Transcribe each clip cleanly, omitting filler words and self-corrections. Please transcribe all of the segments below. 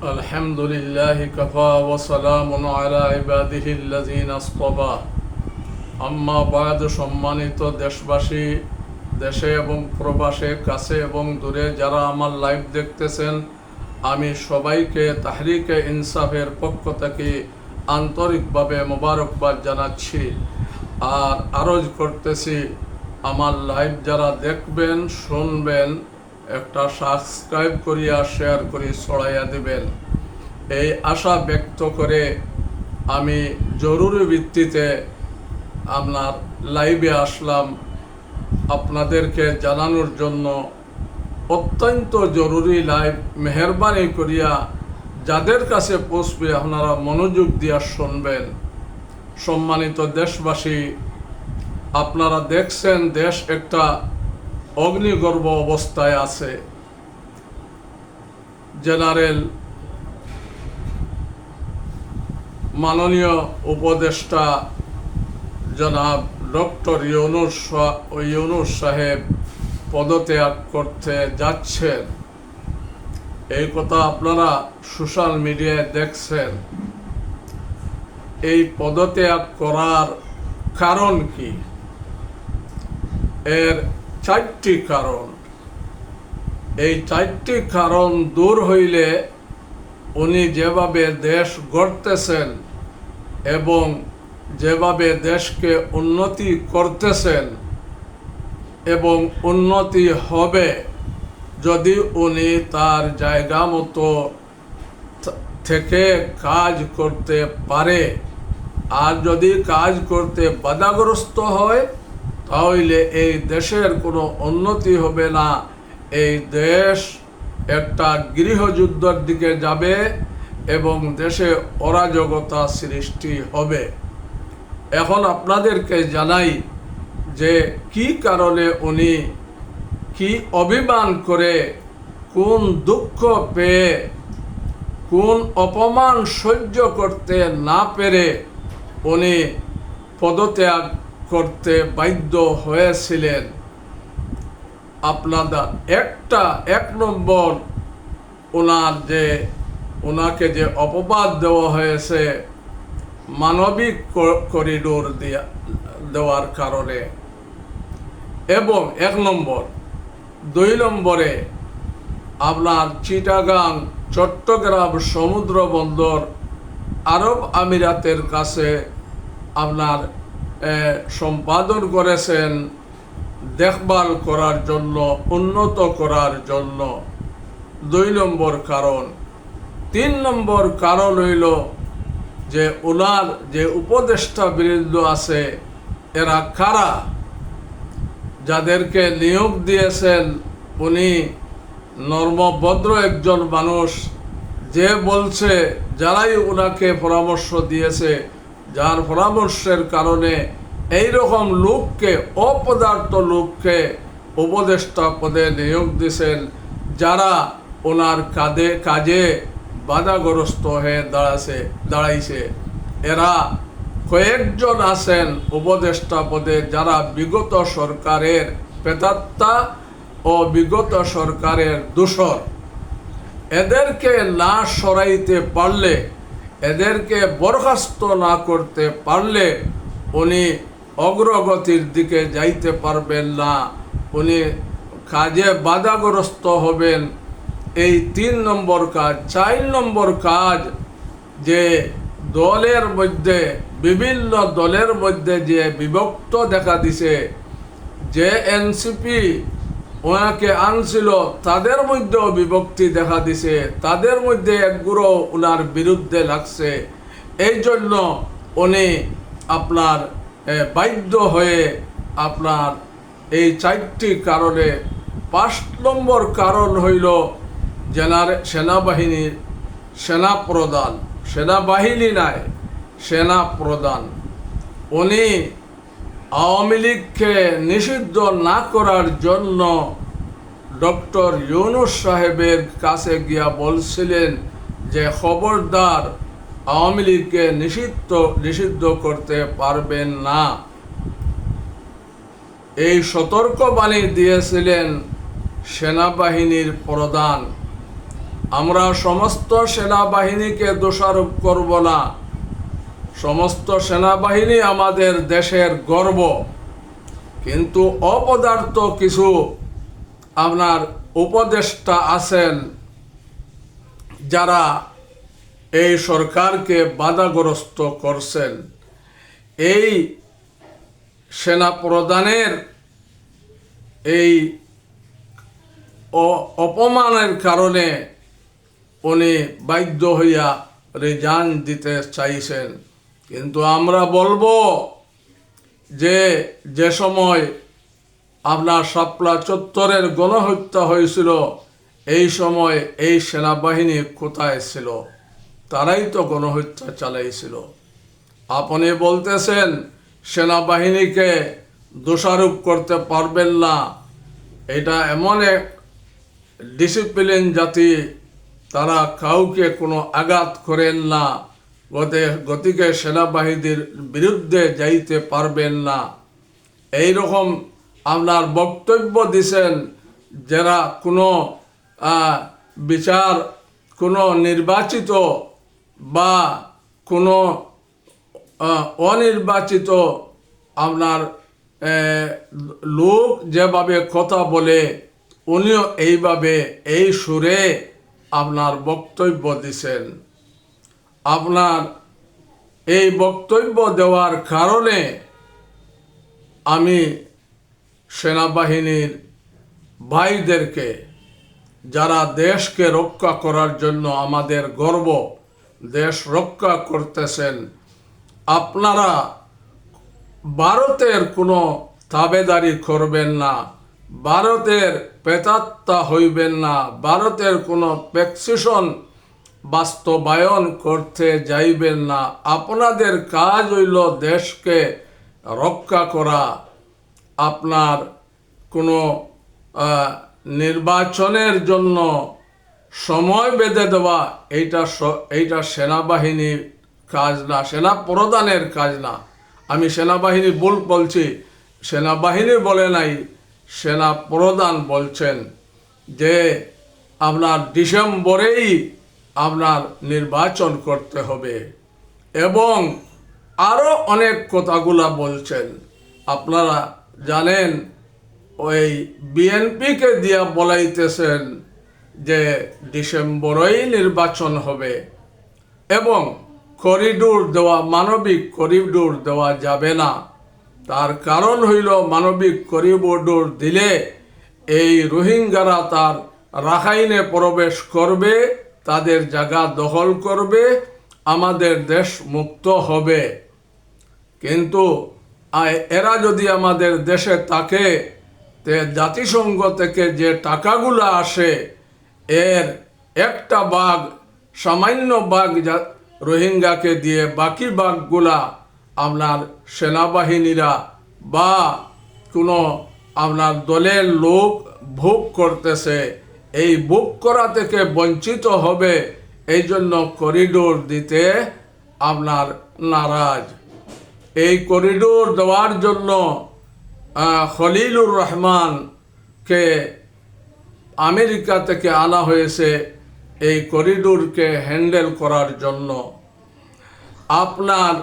আলহামদুলিল্লাহি কাফা ওয়া সালামুন আলা ইবাদিহিল্লাযিনা ইসতাফা। আম্মা বা'দ। সম্মানিত দেশবাসী, দেশে এবং প্রবাসে, কাছে এবং দূরে যারা আমার লাইভ দেখতেছেন, আমি সবাইকে তাহরিকে ইনসাফের পক্ষ থেকে আন্তরিকভাবে মোবারকবাদ জানাচ্ছি। আর আরজ করতেছি, আমার লাইভ যারা দেখবেন শুনবেন, একটা সাবস্ক্রাইব করিয়া শেয়ার করি ছড়াইয়া দিবেন, এই আশা ব্যক্ত করে আমি জরুরি ভিত্তিতে আপনার লাইভে আসলাম আপনাদেরকে জানানোর জন্য। অত্যন্ত জরুরি লাইভ, মেহরবানি করিয়া যাদের কাছে পৌঁছবে আপনারা মনোযোগ দিয়া শুনবেন। সম্মানিত দেশবাসী, আপনারা দেখছেন দেশ একটা অগ্নিগর্ভ অবস্থায় আছে। জেনারেল মাননীয় উপদেষ্টা জনাব ডক্টর ইউনূস সাহেব পদত্যাগ করতে যাচ্ছেন, এই কথা আপনারা সোশ্যাল মিডিয়ায় দেখছেন। এই পদত্যাগ করার কারণ কি? এর চারটি কারণ। এই চারটি কারণ দূর হইলে উনি যেভাবে দেশ গড়তেছেন এবং যেভাবে দেশকে উন্নতি করতেছেন এবং উন্নতি হবে যদি উনি তার জায়গা মতো থেকে কাজ করতে পারে। আর যদি কাজ করতে বাধাগ্রস্ত হয় তাহলে এই দেশের কোনো উন্নতি হবে না। এই দেশ একটা গৃহযুদ্ধের দিকে যাবে এবং দেশে অরাজকতা সৃষ্টি হবে। এখন আপনাদেরকে জানাই যে কি কারণে উনি কি অভিমান করে, কোন দুঃখ পেয়ে, কোন অপমান সহ্য করতে না পেরে উনি পদত্যাগ করতে বাধ্য হয়েছিলেন। আপনাদের এক নম্বর, ওনাকে যে অপবাদ দেওয়া হয়েছে মানবিক করিডোর দেওয়ার কারণে, এবং 1 নম্বর। 2 নম্বরে আপনার চিটাগাং চট্টগ্রাম সমুদ্র বন্দর আরব আমিরাতের কাছে আপনার সম্পাদন করেছেন দেখভাল করার জন্য, উন্নত করার জন্য। 2 নম্বর কারণ। 3 নম্বর কারণ হইল যে ওনার যে উপদেষ্টা বৃন্দ আছে এরা কারা, যাদেরকে নিয়োগ দিয়েছেন উনি নর্মভদ্র একজন মানুষ, যে বলছে যারাই ওনাকে পরামর্শ দিয়েছে, যার পরামর্শের কারণে এইরকম লোককে, অপদার্থ লোককে উপদেষ্টা পদে নিয়োগ দিয়েছেন, যারা ওনার কাজে বাধাগ্রস্ত হয়ে দাঁড়াইছে। এরা কয়েকজন আছেন উপদেষ্টা পদে যারা বিগত সরকারের প্রেতাত্মা ও বিগত সরকারের দূষর। এদেরকে না সরাইতে পারলে, এদেরকে বরখাস্ত না করতে পারলে উনি অগ্রগতির দিকে যাইতে পারবেন না, উনি কাজে বাধাগ্রস্ত হবেন। এই 3 নম্বর কাজ। 4 নম্বর কাজ, যে দলের মধ্যে, বিভিন্ন দলের মধ্যে যে বিভক্ত দেখা দিছে, যে এনসিপি ওনাকে আনছিল তাদের মধ্যেও বিভক্তি দেখা দিছে, তাদের মধ্যে একগুলো ওনার বিরুদ্ধে লাগছে। এই জন্য উনি আপনার বাধ্য হয়ে আপনার এই 4টি কারণে। 5 নম্বর কারণ হইল সেনাবাহিনীর সেনাপ্রধান, সেনাবাহিনী নাই, সেনাপ্রধান। উনি আওয়ামী লীগকে নিষিদ্ধ না করার জন্য ডক্টর ইউনূস সাহেবের কাছে গিয়া বলছিলেন যে খবরদার আওয়ামী লীগকে নিষিদ্ধ করতে পারবেন না। এই সতর্কবাণী দিয়েছিলেন সেনাবাহিনীর প্রধান। আমরা সমস্ত সেনাবাহিনীকে দোষারোপ করব না। সমস্ত সেনাবাহিনী আমাদের দেশের গর্ব, কিন্তু অপদার্থ কিছু আপনার উপদেষ্টা আছেন যারা এই সরকারকে বাধাগ্রস্ত করছেন। এই সেনা প্রধানের এই অপমানের কারণে উনি বাধ্য হইয়া রিজাইন দিতে চাইছেন। কিন্তু আমরা বলবো যে সময় আপনার শাপলা চত্বরের গণহত্যা হয়েছিল, এই সময় এই সেনাবাহিনী কোথায় ছিল? তারাই তো গণহত্যা চালাইছিল। আপনি বলতেছেন সেনাবাহিনীকে দোষারোপ করতে পারবেন না। এটা এমন এক ডিসিপ্লিন জাতি, তারা কাউকে কোনো আঘাত করেন না, গতিকে সেনাবাহিনীর বিরুদ্ধে যাইতে পারবেন না। এই রকম আপনার বক্তব্য দিছেন যারা কোনো বিচার, কোনো নির্বাচিত বা কোনো অনির্বাচিত আপনার লোক যেভাবে কথা বলে, উনিও এইভাবে এই সুরে আপনার বক্তব্য দিছেন। আপনার এই বক্তব্য দেওয়ার কারণে আমি সেনাবাহিনীর ভাইদেরকে, যারা দেশকে রক্ষা করার জন্য আমাদের গর্ব, দেশ রক্ষা করতেছেন, আপনারা ভারতের কোনো তাবেদারি করবেন না, ভারতের প্রেতাত্মা হইবেন না, ভারতের কোনো প্রেসক্রিপশন বাস্তবায়ন করতে যাইবেন না। আপনাদের কাজ হইল দেশকে রক্ষা করা। আপনার কোনো নির্বাচনের জন্য সময় বেঁধে দেওয়া, এইটা সেনাবাহিনীর কাজ না, সেনা প্রধানের কাজ না। আমি সেনাবাহিনী ভুল বলছি, সেনাবাহিনী বলে নাই, সেনা প্রধান বলছেন যে আপনার ডিসেম্বরেই আপনার নির্বাচন করতে হবে, এবং আরও অনেক কথাগুলা বলছেন। আপনারা জানেন ওই বিএনপিকে দিয়া বলাইতেছেন যে ডিসেম্বরেই নির্বাচন হবে, এবং করিডোর দেওয়া, মানবিক করিডোর দেওয়া যাবে না। তার কারণ হইল মানবিক করিডোর দিলে এই রোহিঙ্গারা তার রাখাইনে প্রবেশ করবে, তাদের জায়গা দখল করবে, আমাদের দেশ মুক্ত হবে। কিন্তু এরা যদি আমাদের দেশে থাকে, জাতিসংঘ থেকে যে টাকাগুলো আসে, এর একটা ভাগ, সামান্য ভাগ রোহিঙ্গাকে দিয়ে, বাকি ভাগগুলা আপনার সেনাবাহিনীরা বা কোনো আপনার দলের লোক ভোগ করতেছে। এই ভোগ করা থেকে বঞ্চিত হবে, এই জন্য করিডোর দিতে আপনার নারাজ। এই করিডোর দেওয়ার জন্য খলিলুর রহমানকে আমেরিকা থেকে আনা হয়েছে এই করিডোরকে হ্যান্ডেল করার জন্য। আপনার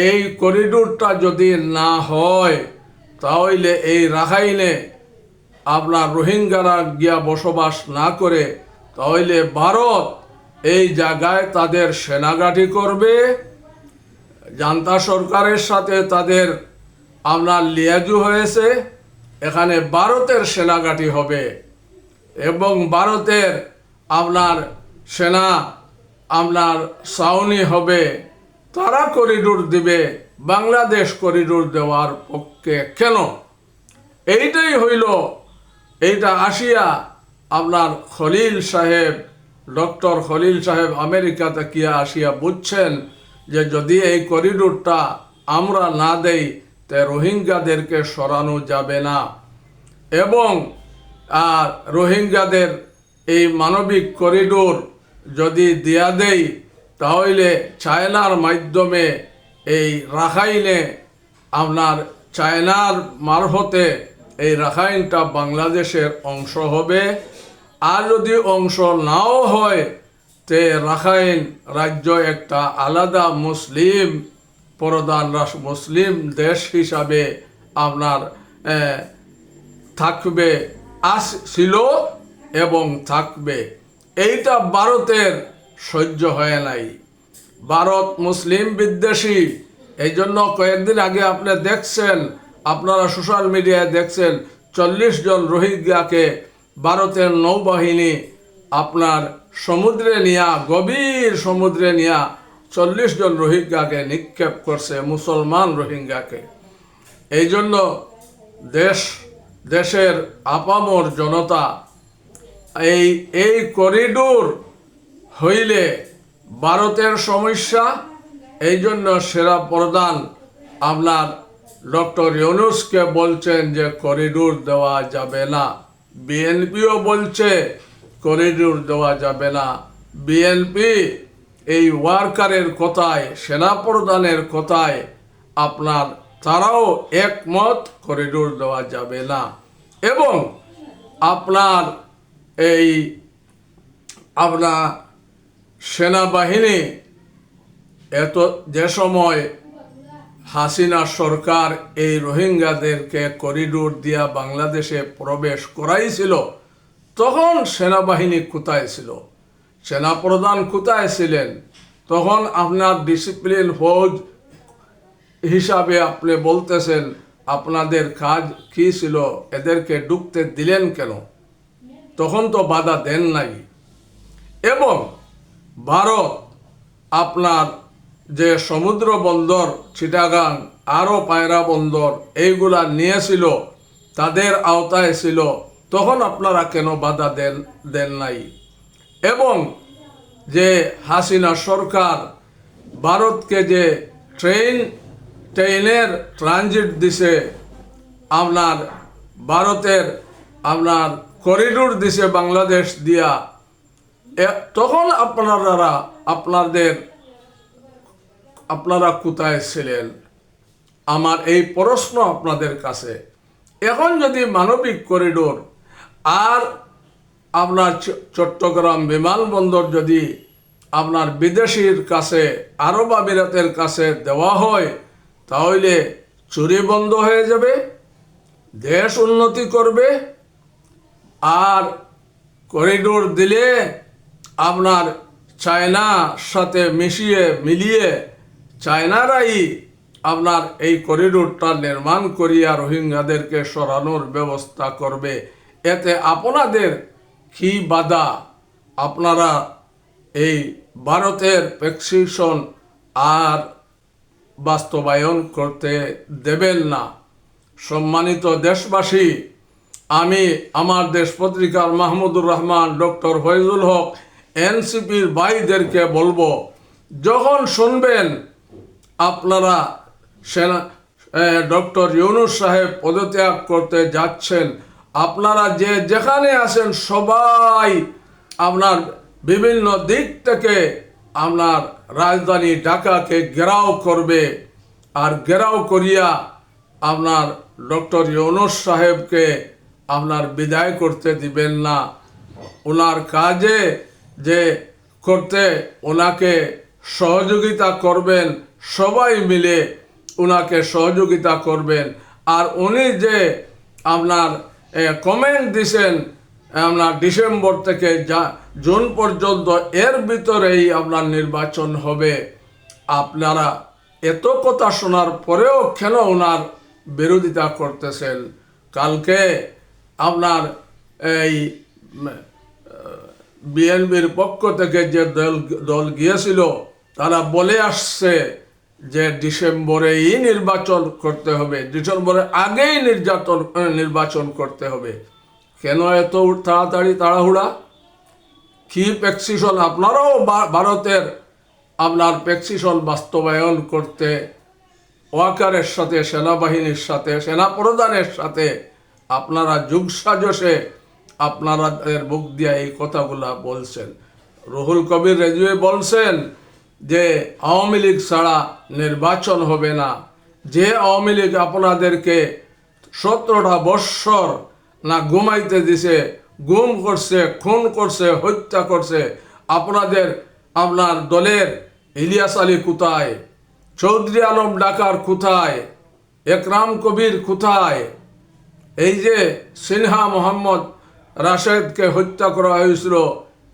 এই করিডোরটা যদি না হয়, তাহলে এই রাখাইনে আপনার রোহিঙ্গারা গিয়া বসবাস না করে, তাহলে ভারত এই জায়গায় তাদের সেনাঘাঁটি করবে। জান্তা সরকারের সাথে তাদের আপনার লিয়াজু হয়েছে, এখানে ভারতের সেনাঘাঁটি হবে, এবং ভারতের আপনার সেনা আপনার ছাউনি হবে। তারা করিডোর দিবে, বাংলাদেশ করিডোর দেওয়ার পক্ষে কেন? এইটাই হইল, এইটা আসিয়া আপনার খলিল সাহেব, ডক্টর খলিল সাহেব আমেরিকাতে গিয়া আসিয়া বুঝছেন যে যদি এই করিডোরটা আমরা না দেই, তে রোহিঙ্গাদেরকে সরানো যাবে না, এবং রোহিঙ্গাদের এই মানবিক করিডোর যদি দেয়া দেই, তাহলে চায়নার মাধ্যমে এই রাখাইনে আপনার চায়নার মারফতে এই রাখাইনটা বাংলাদেশের অংশ হবে, আর যদি অংশ নাও হয় তে রাখাইন রাজ্য একটা আলাদা মুসলিম প্রধান রাষ্ট্র মুসলিম দেশ হিসাবে আপনার থাকবে, ছিল এবং থাকবে। এইটা ভারতের সহ্য হয় নাই। ভারত মুসলিম বিদ্বেষী। এই জন্য কয়েকদিন আগে আপনি দেখছেন, আপনারা সোশ্যাল মিডিয়ায় দেখছেন, 40 জন রোহিঙ্গাকে ভারতের নৌবাহিনী আপনার সমুদ্রে নিয়া, গভীর সমুদ্রে নিয়া 40 জন রোহিঙ্গাকে নিক্ষেপ করছে, মুসলমান রোহিঙ্গাকে। এই জন্য দেশের আপামর জনতা এই করিডোর হইলে ভারতের সমস্যা। এই জন্য সেরা প্রধান আপনার ডক্টর ইউনূসকে বলছেন যে করিডোর দেওয়া যাবে না। বিএনপিও বলছে করিডোর দেওয়া যাবে না। বিএনপি এই ওয়ার্কারের কথায়, সেনাপ্রধানের কথায় আপনার তারাও একমত, করিডোর দেওয়া যাবে না। এবং আপনার সেনাবাহিনী যে সময় হাসিনা সরকার এই রোহিঙ্গাদেরকে করিডোর দিয়া বাংলাদেশে প্রবেশ করাইছিল, তখন সেনাবাহিনী কোথায় ছিল? সেনাপ্রধান কোথায় ছিলেন? তখন আপনার ডিসিপ্লিন ফৌজ হিসাবে আপনি বলতেছেন আপনাদের কাজ কি ছিল, এদেরকে ঢুকতে দিলেন কেন? তখন তো বাধা দেন নাই। এবং ভারত আপনার যে সমুদ্র বন্দর চিটাগাং, আরও পায়রা বন্দর, এইগুলা নিয়েছিল, তাদের আওতায় ছিল, তখন আপনারা কেন বাধা দেন নাই? এবং যে হাসিনা সরকার ভারতকে যে ট্রেনের ট্রানজিট দিছে, আপনার ভারতের আপনার করিডোর দিছে বাংলাদেশ দিয়া, তখন আপনারা কোথায় ছিলেন? আমার এই প্রশ্ন আপনাদের কাছে। এখন যদি মানবিক করিডোর আর আপনার চট্টগ্রাম বিমানবন্দর যদি আপনার বিদেশির কাছে, আরব আমিরাতের কাছে দেওয়া হয়, তাহলে চুরি বন্ধ হয়ে যাবে, দেশ উন্নতি করবে। আর করিডোর দিলে আপনার চায়নার সাথে মিলিয়ে চায়নারাই আপনার এই করিডোরটা নির্মাণ করিয়া রোহিঙ্গাদেরকে সরানোর ব্যবস্থা করবে। এতে আপনাদের কি বাধা? আপনারা এই ভারতের প্রেসক্রিপশন আর বাস্তবায়ন করতে দেবেন না। সম্মানিত দেশবাসী, আমি আমার দেশ পত্রিকার মাহমুদুর রহমান, ডক্টর ফয়জুল হক, এনসিপির ভাইদেরকে বলবো, যখন শুনবেন আপনারা ডক্টর ইউনূস সাহেব পদত্যাগ করতে যাচ্ছেন, আপনারা যেখানে আছেন সবাই আপনার বিভিন্ন দিক থেকে আপনার রাজধানী ঢাকাকে ঘেরাও করবে। আর ঘেরাও করিয়া আপনার ডক্টর ইউনূস সাহেবকে আপনার বিদায় করতে দিবেন না। ওনার কাজে যে করতে ওনাকে সহযোগিতা করবেন, সবাই মিলে ওনাকে সহযোগিতা করবেন। আর উনি যে আপনার কমেন্ট দিছেন আপনার ডিসেম্বর থেকে জুন পর্যন্ত, এর ভিতরেই আপনার নির্বাচন হবে। আপনারা এত কথা শোনার পরেও কেন ওনার বিরোধিতা করতেছেন? কালকে আপনার এই বিএনপির পক্ষ থেকে যে দল গিয়েছিল, তারা বলে আসছে যে ডিসেম্বরেই নির্বাচন করতে হবে, ডিসেম্বরের আগেই নির্বাচন করতে হবে। কেন এত তাড়াতাড়ি তাড়াহুড়া? কি প্রেসক্রিপশন? আপনারাও ভারতের আপনার প্রেসক্রিপশন বাস্তবায়ন করতে ওয়াকারের সাথে, সেনাবাহিনীর সাথে, সেনাপ্রধানের সাথে আপনারা যুগসাজশে আপনাদের মুখ দিয়ে এই কথাগুলা বলছেন। রুহুল কবির রেজভী বলছেন যে আওয়ামী লীগ ছাড়া নির্বাচন হবে না। যে আওয়ামী লীগ আপনাদেরকে 17টা বৎসর না ঘুমাইতে দিছে, গুম করছে, খুন করছে, হত্যা করছে। আপনার দলের ইলিয়াস আলী কোথায়? চৌধুরী আলম ডাকার কোথায়? একরাম কবির কোথায়? এই যে সিনহা মোহাম্মদ রাশেদকে হত্যা করা হয়েছিল,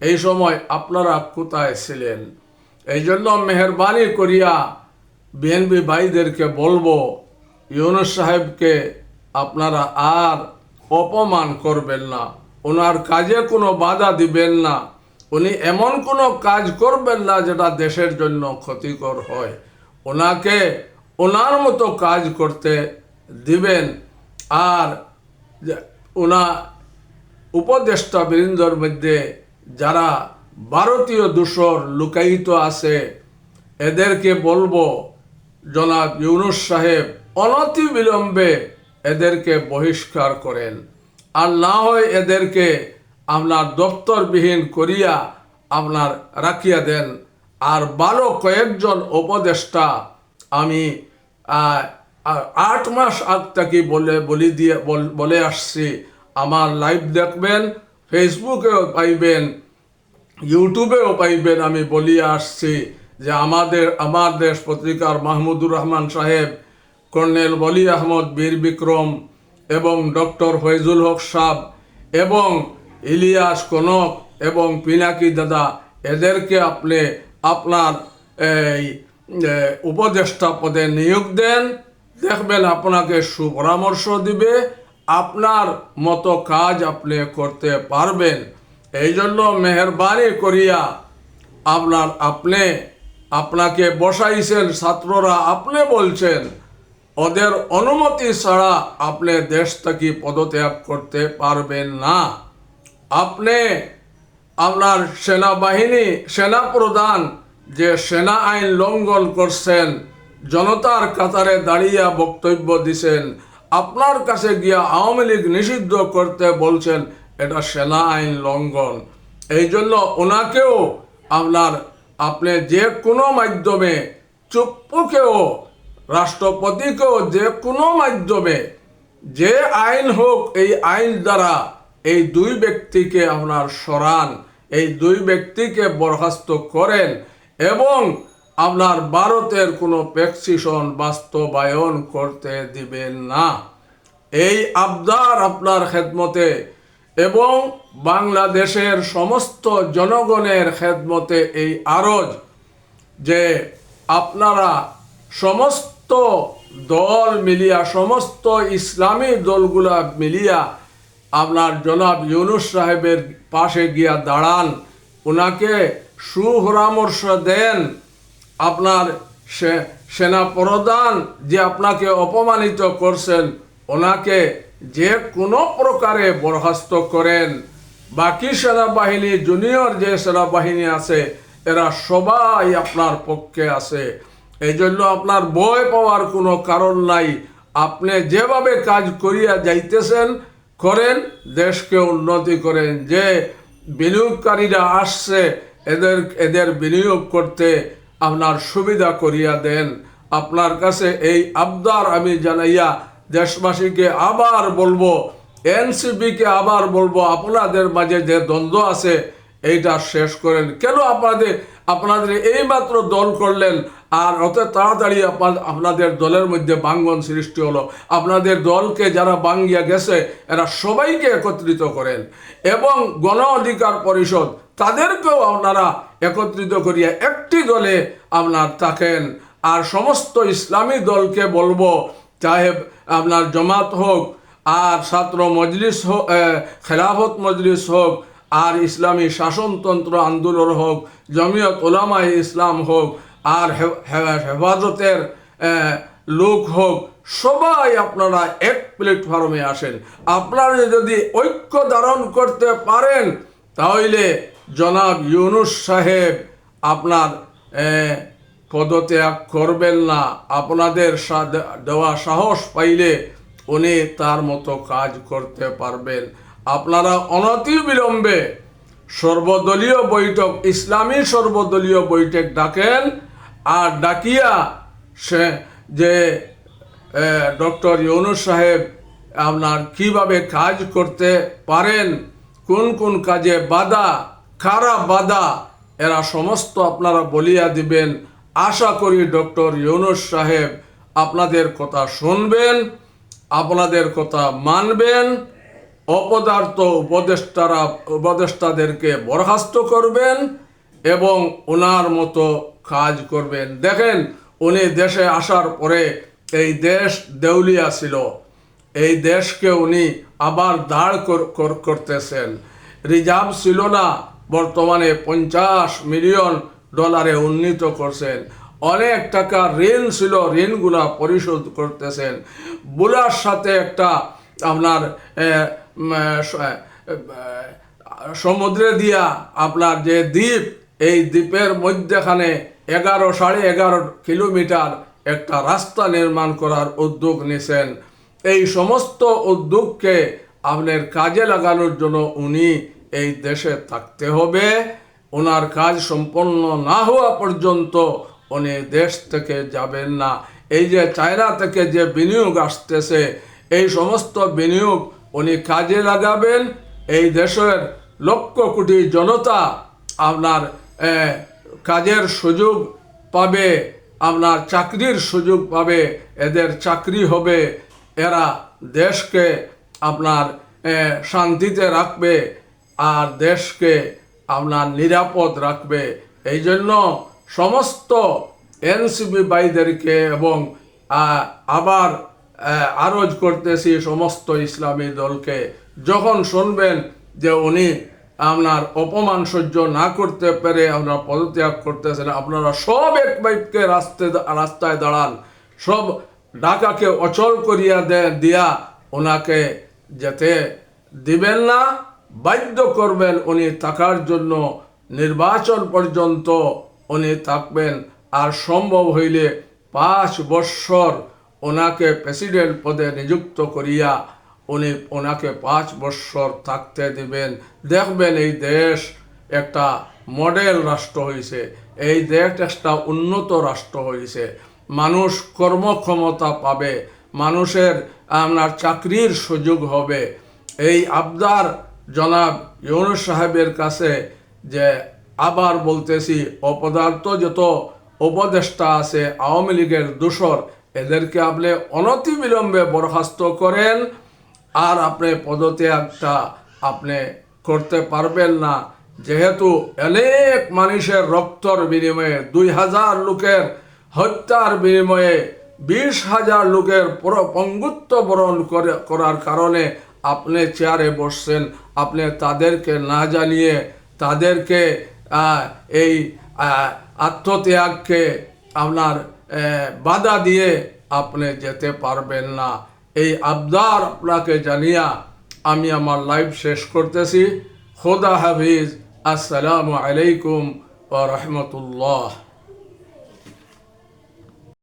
এই সময় আপনারা কোথায় ছিলেন? এই জন্য মেহরবানি করিয়া বিএনপি ভাইদেরকে বলবো, ইউনূস সাহেবকে আপনারা আর অপমান করবেন না, ওনার কাজে কোনো বাধা দিবেন না, উনি এমন কোনো কাজ করবেন না যেটা দেশের জন্য ক্ষতিকর হয়। ওনাকে ওনার মতো কাজ করতে দিবেন। আর ওনা উপদেষ্টা বৃন্দর মধ্যে যারা ভারতীয় দূষর লুকায়িত আছে, এদেরকে বলবো জনাব ইউনূস সাহেব অনতি বিলম্বে এদেরকে বহিষ্কার করেন, আর না হয় এদেরকে আপনার দপ্তরবিহীন করিয়া আপনার রাখিয়া দেন। আর ভালো কয়েকজন উপদেষ্টা আমি 8 মাস আগ থেকে বলে আসছি, আমার লাইভ দেখবেন, ফেসবুকেও পাইবেন, ইউটিউবেও পাইবেন, আমি বলিয়া আসছি যে আমার দেশ পত্রিকার মাহমুদুর রহমান সাহেব, কর্নেল বলি আহমদ বীর বিক্রম এবং ডক্টর ফয়জুল হক সাহ এবং ইলিয়াস কনক এবং পিনাকি দাদা, এদেরকে আপনি আপনার এই উপদেষ্টা পদে নিয়োগ দেন, দেখবেন আপনাকে সুপরামর্শ দিবে, আপনার মতো কাজ আপনি করতে পারবেন। এই জন্য মেহরবানি করিয়া আপনাকে বসাইছেন ছাত্ররা, আপনি বলছেন ওদের অনুমতি ছাড়া আপনি দেশ থেকে পদত্যাগ করতে পারবেন না। আপনি আপনার সেনা প্রধান যে সেনা আইন লঙ্ঘন করছেন, জনতার কাতারে দাঁড়িয়ে বক্তব্য দিছেন, আপনার কাছে গিয়া আওয়ামী লীগ নিষিদ্ধ করতে বলছেন, এটা সেনা আইন লঙ্ঘন। এই জন্য ওনাকেও আপনি যে কোনো মাধ্যমে, চুপ্পুকেও, রাষ্ট্রপতিকেও যে কোনো মাধ্যমে, যে আইন হোক, এই আইন দ্বারা এই 2 ব্যক্তিকে আপনার সরান, এই 2 ব্যক্তিকে বরখাস্ত করেন এবং আপনার ভারতের কোনো প্রেসক্রিপশন বাস্তবায়ন করতে দিবেন না। এই আবদার আপনার খেদমতে এবং বাংলাদেশের সমস্ত জনগণের খেদমতে এই আরজ যে আপনারা সমস্ত দল মিলিয়া, সমস্ত ইসলামী দলগুলা মিলিয়া আপনার জনাব ইউনূস সাহেবের পাশে গিয়া দাঁড়ান, ওনাকে সুপরামর্শ দেন। আপনার সেনা প্রধান যে আপনাকে অপমানিত করছেন, ওনাকে যে কোনো প্রকারে বরখাস্ত করেন। বাকি সেনাবাহিনী, জুনিয়র যে সেনাবাহিনী আছে, এরা সবাই আপনার পক্ষে আছে। এই জন্য আপনার ভয় পাওয়ার কোনো কারণ নাই। আপনি যেভাবে কাজ করিয়া যাইতেছেন করেন, দেশকে উন্নতি করেন। যে বিনিয়োগকারীরা আসছে, এদের বিনিয়োগ করতে আপনার সুবিধা করিয়া দেন। আপনার কাছে এই আবদার আমি জানাইয়া দেশবাসীকে আবার বলবো, এনসিপিকে আবার বলবো, আপনাদের মাঝে যে দ্বন্দ্ব আছে এইটা শেষ করেন। কেন আপনাদের এইমাত্র দল করলেন আর অত তাড়াতাড়ি আপনাদের দলের মধ্যে ভাঙ্গন সৃষ্টি হলো? আপনাদের দলকে যারা ভাঙ্গিয়া গেছে এরা সবাইকে একত্রিত করেন এবং গণ অধিকার পরিষদ তাদেরকেও আপনারা একত্রিত করিয়া একটি দলে আপনার থাকেন। আর সমস্ত ইসলামী দলকে বলবো, চাহে আপনার জামাত হোক, আর ছাত্র মজলিস হোক, খেলাফত মজলিস হোক, আর ইসলামী শাসনতন্ত্র আন্দোলন হোক, জমিয়ত উলামায়ে ইসলাম হোক, আর হেফাজতের লোক হোক, সবাই আপনারা এক প্ল্যাটফর্মে আসেন। আপনারা যদি ঐক্য ধারণ করতে পারেন, তাহলে জনাব ইউনূস সাহেব আপনার পদত্যাগ করবেন না। আপনাদের দেওয়া সাহস পাইলে উনি তার মতো কাজ করতে পারবেন। আপনারা অনতি বিলম্বে সর্বদলীয় বৈঠক, ইসলামী সর্বদলীয় বৈঠক ডাকেন, আর ডাকিয়া যে ডক্টর ইউনূস সাহেব আপনার কিভাবে কাজ করতে পারেন কোন কোন কাজে বাধা, কারা বাধা, এরা সমস্ত আপনারা বলিয়া দিবেন। আশা করি ডক্টর ইউনূস সাহেব আপনাদের কথা শুনবেন, আপনাদের কথা মানবেন, অপদার্থ উপদেষ্টাদেরকে বরখাস্ত করবেন এবং ওনার মতো কাজ করবেন। দেখেন, উনি দেশে আসার পরে এই দেশ দেউলিয়া ছিল, এই দেশকে উনি আবার দাঁড় করতেছেন। রিজার্ভ ছিল না, বর্তমানে $50 মিলিয়ন উন্নীত করছেন। অনেক টাকা ঋণ ছিল, ঋণগুলা পরিশোধ করতেছেন। বুলার সাথে একটা আপনার সমুদ্রে দিয়া আপনার যে দ্বীপ, এই দ্বীপের মধ্যখানে 11.5 কিলোমিটার একটা রাস্তা নির্মাণ করার উদ্যোগ নিয়েছেন। এই সমস্ত উদ্যোগকে আপনার কাজে লাগানোর জন্য উনি এই দেশে থাকতে হবে। ওনার কাজ সম্পন্ন না হওয়া পর্যন্ত উনি দেশ থেকে যাবেন না। এই যে চায়না থেকে যে বিনিয়োগ আসতেছে, এই সমস্ত বিনিয়োগ উনি কাজে লাগাবেন। এই দেশের লক্ষ কোটি জনতা আপনার কাজের সুযোগ পাবে, আপনার চাকরির সুযোগ পাবে, এদের চাকরি হবে, এরা দেশকে আপনার শান্তিতে রাখবে আর দেশকে আপনার নিরাপদ রাখবে। এই জন্য সমস্ত এনসিপি ভাইদেরকে এবং আবার আরজ করতেছি সমস্ত ইসলামী দলকে, যখন শুনবেন যে উনি আপনার অপমান সহ্য না করতে পেরে আপনারা পদত্যাগ করতেছেন, আপনারা সব এক ভাইকে রাস্তায় দাঁড়ান, সব ঢাকাকে অচল করিয়া দিয়া ওনাকে যেতে দিবেন না, বাধ্য করবেন উনি থাকার জন্য। নির্বাচন পর্যন্ত উনি থাকবেন, আর সম্ভব হইলে 5 বৎসর ওনাকে প্রেসিডেন্ট পদে নিযুক্ত করিয়া ওনাকে 5 বৎসর থাকতে দিবেন। দেখবেন এই দেশ একটা মডেল রাষ্ট্র হয়েছে, এই দেশ একটা উন্নত রাষ্ট্র হয়েছে। মানুষ কর্মক্ষমতা পাবে, মানুষের আপনার চাকরির সুযোগ হবে। এই আবদার জনাব ইউনূস সাহেবের কাছে, যে আবার বলতেছি, অপদার্থ যত উপদেষ্টা আছে আওয়ামী লীগের দোসর, এদেরকে আপনি অনতিবিলম্বে বরখাস্ত করেন। আর আপনি পদত্যাগটা আপনি করতে পারবেন না, যেহেতু অনেক মানুষের রক্তর বিনিময়ে, 2000 লোকের হত্যার বিনিময়ে 20,000 লোকের পঙ্গুত্ব বরণ করার কারণে আপনি চেয়ারে বসছেন। আপনি তাদেরকে না জানিয়ে, তাদেরকে এই আত্মত্যাগকে আপনার বাধা দিয়ে আপনি যেতে পারবেন না। এই আবদার আপনাকে জানিয়া আমি আমার লাইভ শেষ করতেছি। খোদা হাফিজ। আসসালামু আলাইকুম ওয়া রাহমাতুল্লাহ।